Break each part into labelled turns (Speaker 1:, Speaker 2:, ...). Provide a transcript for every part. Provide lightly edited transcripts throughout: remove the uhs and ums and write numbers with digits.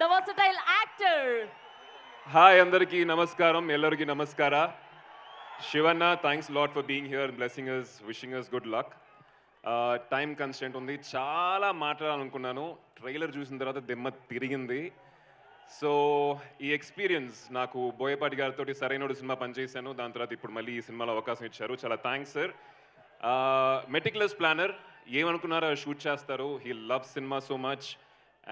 Speaker 1: the versatile actor.
Speaker 2: Hi, Andariki Namaskaram, Ellariki Namaskara. Shivanna, thanks a lot for being here and blessing us, wishing us good luck. Time constraint ఉంది, చాలా మాట్లాడాలనుకున్నాను. Trailer చూసిన తర్వాత దిమ్మ తిరిగింది. So ఈ experience నాకు బోయపాటి గారితో సరైనోడు సినిమా పనిచేశాను. దాని తర్వాత ఇప్పుడు మళ్ళీ ఈ సినిమాలో అవకాశం ఇచ్చారు. చాలా థ్యాంక్స్ సార్. మెటిక్యులస్ ప్లానర్, ఏమనుకున్నారో షూట్ చేస్తారు. He love cinema so much.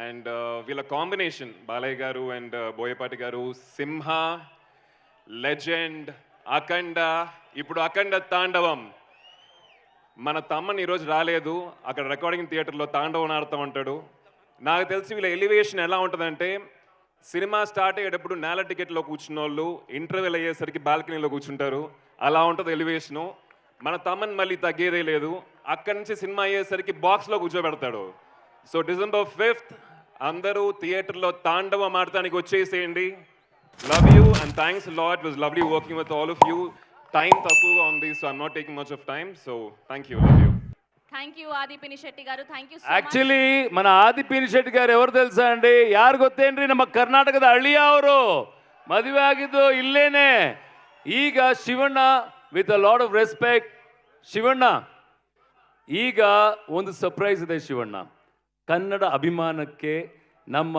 Speaker 2: And వీళ్ళ కాంబినేషన్ బాలయ్య గారు అండ్ బోయపాటి గారు, సింహ, లెజెండ్, అఖండ, ఇప్పుడు అఖండ తాండవం. మన తమ్మని ఈరోజు రాలేదు, అక్కడ రికార్డింగ్ థియేటర్లో తాండవం ఆడుతూ ఉంటాడు. నాకు తెలిసి వీళ్ళ ఎలివేషన్ ఎలా ఉంటుందంటే, సినిమా స్టార్ట్ అయ్యేటప్పుడు నేల టికెట్లో కూర్చున్న వాళ్ళు ఇంటర్వెల్ అయ్యేసరికి బాల్కనీలో కూర్చుంటారు. అలా ఉంటుంది ఎలివేషను. మన తమ్మని మళ్ళీ తగ్గేదే లేదు. అక్కడి నుంచి సినిమా అయ్యేసరికి బాక్స్లో కూర్చోబెడతాడు. సో December 5th అందరూ థియేటర్లో తాండవం ఆడటానికి వచ్చేసేయండి. Love you and thanks lot. Was lovely working with all of you. Time తక్కువగా ఉంది, so I'm not taking much of time. So thank you, love you.
Speaker 1: Thank you Adi Pinisetti garu. Thank you so
Speaker 3: actually మన ಆದಿ ಪಿನಿಶೆಟ್ಟಿ గారు ఎవరు తెలుಸಾ ಅಂడి? ಯಾರು ಗೊತ್ತೇನ್ರಿ? ನಮ್ಮ ಕರ್ನಾಟಕದ ಹಳ್ಳಿಯ ಅವರು. ಮದುವೆ ಆಗಿದ್ದು ಇಲ್ಲೇನೆ. ಈಗ Shivanna, with a lot of respect, Shivanna ಈಗ ಒಂದು ಸರ್ಪ್ರೈಸ್ ಇದೆ. ಶಿವಣ್ಣ ಕನ್ನಡ ಅಭಿಮಾನಕ್ಕೆ, ನಮ್ಮ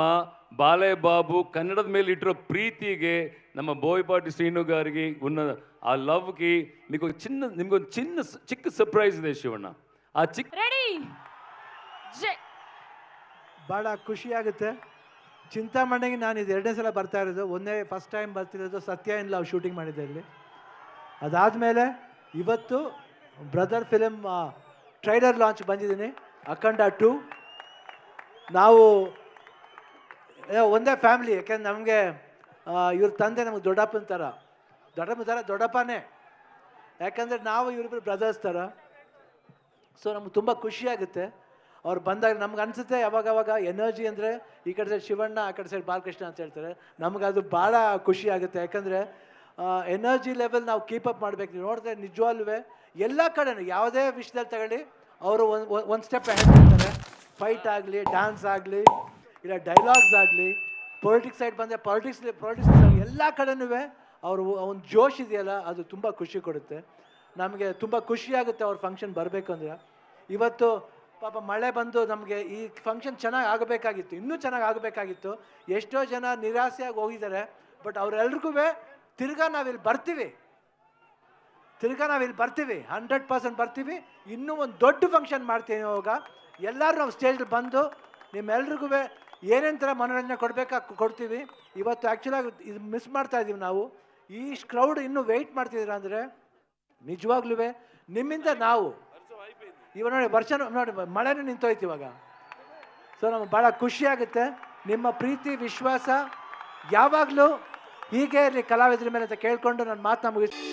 Speaker 3: ಬಾಲಯ್ಯ ಬಾಬು ಕನ್ನಡದ ಮೇಲೆ ಇಟ್ಟಿರೋ ಪ್ರೀತಿಗೆ, ನಮ್ಮ ಬೋಯಪಾಟಿ ಶ್ರೀನು గారికి ఉన్న ఆ లవ్కి నిమಗೊಂದು చిన్న ಸರ್ಪ್ರೈಸ್ ಇದೆ ಶಿವಣ್ಣ. ಆ ಚಿಕ್ಕ
Speaker 1: ready
Speaker 4: ಭಾಳ ಖುಷಿಯಾಗುತ್ತೆ. ಚಿಂತಾಮಣಿಗೆ ನಾನು ಇದು 2ನೇ ಸಲ ಬರ್ತಾ ಇರೋದು. ಫಸ್ಟ್ ಟೈಮ್ ಬರ್ತಿರೋದು ಸತ್ಯ ಇನ್ ಲವ್ ಶೂಟಿಂಗ್ ಮಾಡಿದ್ದೆ ಇಲ್ಲಿ. ಅದಾದಮೇಲೆ ಇವತ್ತು ಬ್ರದರ್ ಫಿಲಮ್ ಟ್ರೈಲರ್ ಲಾಂಚ್ ಬಂದಿದ್ದೀನಿ, ಅಖಂಡ 2. ನಾವು ಒಂದೇ ಫ್ಯಾಮಿಲಿ. ಯಾಕೆಂದ್ರೆ ನಮಗೆ ಇವ್ರ ತಂದೆ ನಮಗೆ ದೊಡ್ಡಪ್ಪನ ಥರ ದೊಡ್ಡಪ್ಪನೇ. ಯಾಕಂದರೆ ನಾವು ಇವರಿಬ್ಬರು ಬ್ರದರ್ಸ್ ಥರ. ಸೊ ನಮ್ಗೆ ತುಂಬ ಖುಷಿಯಾಗುತ್ತೆ ಅವ್ರು ಬಂದಾಗ. ನಮ್ಗೆ ಅನಿಸುತ್ತೆ ಯಾವಾಗವಾಗ ಎನರ್ಜಿ ಅಂದರೆ ಈ ಕಡೆ ಸೈಡ್ ಶಿವಣ್ಣ, ಆ ಕಡೆ ಸೈಡ್ ಬಾಲಕೃಷ್ಣ ಅಂತ ಹೇಳ್ತಾರೆ. ನಮ್ಗೆ ಅದು ಭಾಳ ಖುಷಿ ಆಗುತ್ತೆ. ಯಾಕಂದರೆ ಎನರ್ಜಿ ಲೆವೆಲ್ ನಾವು ಕೀಪಪ್ ಮಾಡಬೇಕು. ನೀವು ನೋಡಿದ್ರೆ ನಿಜವಾಗ್ಲೂ ಎಲ್ಲ ಕಡೆನೂ ಯಾವುದೇ ವಿಷಯದಲ್ಲಿ ತಗೊಳ್ಳಿ, ಅವರು ಒಂದು ಸ್ಟೆಪ್ ಹೆಡ್ ಇರ್ತಾರೆ. ಫೈಟ್ ಆಗಲಿ, ಡ್ಯಾನ್ಸ್ ಆಗಲಿ, ಇಲ್ಲ ಡೈಲಾಗ್ಸ್ ಆಗಲಿ, ಪೊಲಿಟಿಕ್ಸ್ ಸೈಡ್ ಬಂದರೆ ಪಾಲಿಟಿಕ್ಸ್ ಎಲ್ಲ ಕಡೆನೂ ಅವರು ಒಂದು ಜೋಶ್ ಇದೆಯಲ್ಲ, ಅದು ತುಂಬ ಖುಷಿ ಕೊಡುತ್ತೆ. ನಮಗೆ ತುಂಬ ಖುಷಿಯಾಗುತ್ತೆ ಅವ್ರ ಫಂಕ್ಷನ್ ಬರಬೇಕು ಅಂದರೆ. ಇವತ್ತು ಪಾಪ ಮಳೆ ಬಂದು ನಮಗೆ ಈ ಫಂಕ್ಷನ್ ಚೆನ್ನಾಗಿ ಆಗಬೇಕಾಗಿತ್ತು, ಇನ್ನೂ ಚೆನ್ನಾಗಿ ಆಗಬೇಕಾಗಿತ್ತು. ಎಷ್ಟೋ ಜನ ನಿರಾಸೆಯಾಗಿ ಹೋಗಿದ್ದಾರೆ. ಬಟ್ ಅವರೆಲ್ರಿಗೂ ತಿರ್ಗಾ ನಾವಿಲ್ಲಿ ಬರ್ತೀವಿ 100% ಬರ್ತೀವಿ. ಇನ್ನೂ ಒಂದು ದೊಡ್ಡ ಫಂಕ್ಷನ್ ಮಾಡ್ತೀವಿ. ಇವಾಗ ಎಲ್ಲರೂ ನಾವು ಸ್ಟೇಜಲ್ಲಿ ಬಂದು ನಿಮ್ಮೆಲ್ರಿಗೂ ಏನೇನು ಥರ ಮನೋರಂಜನೆ ಕೊಡ್ತೀವಿ. ಇವತ್ತು ಆ್ಯಕ್ಚುಲಾಗಿ ಇದು ಮಿಸ್ ಮಾಡ್ತಾ ಇದ್ದೀವಿ ನಾವು. ಈ ಕ್ರೌಡ್ ಇನ್ನೂ ವೆಯ್ಟ್ ಮಾಡ್ತಿದ್ದೀರ ಅಂದರೆ ನಿಜವಾಗ್ಲೂ ನಿಮ್ಮಿಂದ ನಾವು ಇವಾಗ ನೋಡಿ ಮಳೆನೂ ನಿಂತೋಯ್ತು ಇವಾಗ. ಸೊ ನಮಗೆ ಭಾಳ ಖುಷಿಯಾಗುತ್ತೆ. ನಿಮ್ಮ ಪ್ರೀತಿ ವಿಶ್ವಾಸ ಯಾವಾಗಲೂ ಹೀಗೆ ಇರಲಿ ಕಲಾವಿದರ ಮೇಲೆ ಅಂತ ಕೇಳಿಕೊಂಡು ನನ್ನ ಮಾತನ್ನ ಮುಗಿಸ್ತೀನಿ.